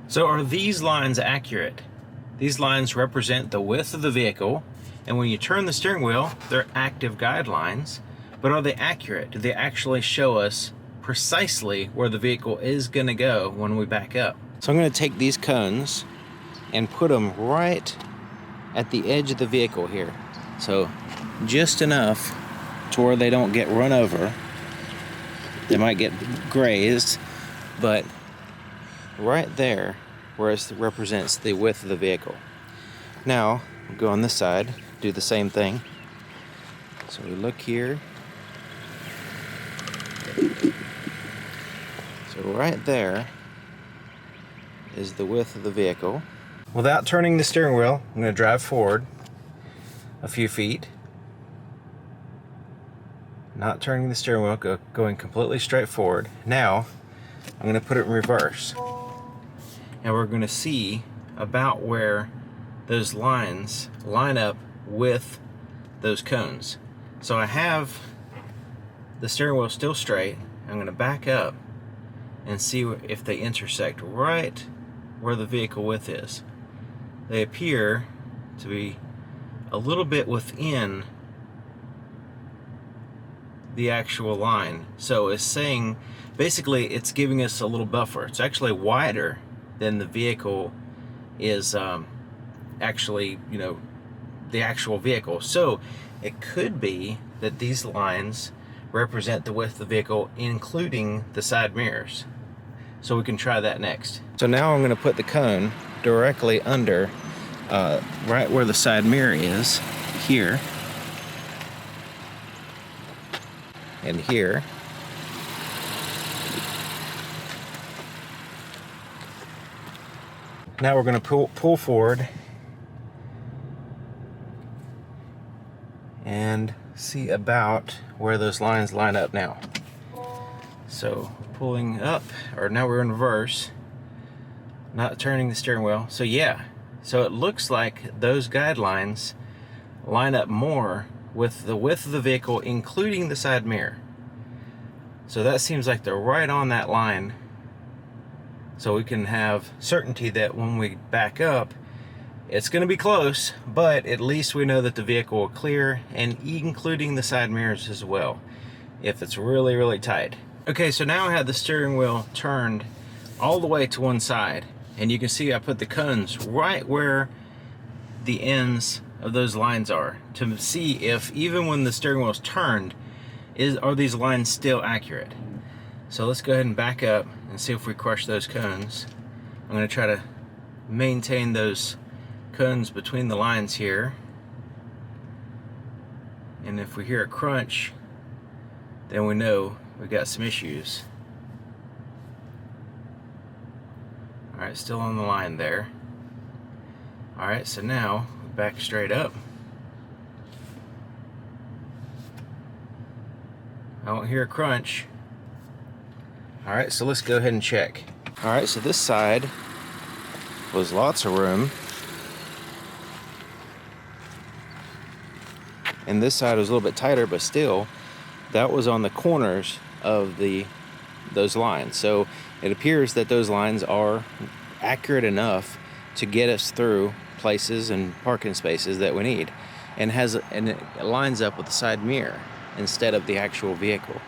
So are these lines accurate? These lines represent the width of the vehicle, and when you turn the steering wheel, they're active guidelines, but are they accurate? Do they actually show us precisely where the vehicle is gonna go when we back up? So I'm gonna take these cones and put them right at the edge of the vehicle here. So just enough to where they don't get run over. They might get grazed, but right there where it represents the width of the vehicle. Now, we'll go on this side, do the same thing. So we look here. So right there is the width of the vehicle. Without turning the steering wheel, I'm going to drive forward a few feet. Not turning the steering wheel, going completely straight forward. Now, I'm going to put it in reverse. And we're going to see about where those lines line up with those cones. So I have the steering wheel still straight. I'm going to back up and see if they intersect right where the vehicle width is. They appear to be a little bit within the actual line. So it's saying, basically it's giving us a little buffer. It's actually wider than the vehicle is actually, the actual vehicle. So it could be that these lines represent the width of the vehicle, including the side mirrors. So we can try that next. So now I'm going to put the cone directly under, right where the side mirror is, here, and here. Now we're going to pull forward and see about where those lines line up now. So pulling up, or now we're in reverse, not turning the steering wheel. So yeah, so it looks like those guidelines line up more with the width of the vehicle, including the side mirror. So that seems like they're right on that line. So we can have certainty that when we back up, it's going to be close, but at least we know that the vehicle will clear, and including the side mirrors as well, if it's really, really tight. Okay, so now I have the steering wheel turned all the way to one side, and you can see I put the cones right where the ends of those lines are to see if, even when the steering wheel is turned, are these lines still accurate. So let's go ahead and back up and see if we crush those cones. I'm going to try to maintain those cones between the lines here. And if we hear a crunch, then we know we've got some issues. Alright, still on the line there. Alright, so now back straight up. I don't hear a crunch. Alright, so let's go ahead and check. Alright, so this side was lots of room, and this side was a little bit tighter, but still, that was on the corners of those lines. So it appears that those lines are accurate enough to get us through places and parking spaces that we need, and it lines up with the side mirror instead of the actual vehicle.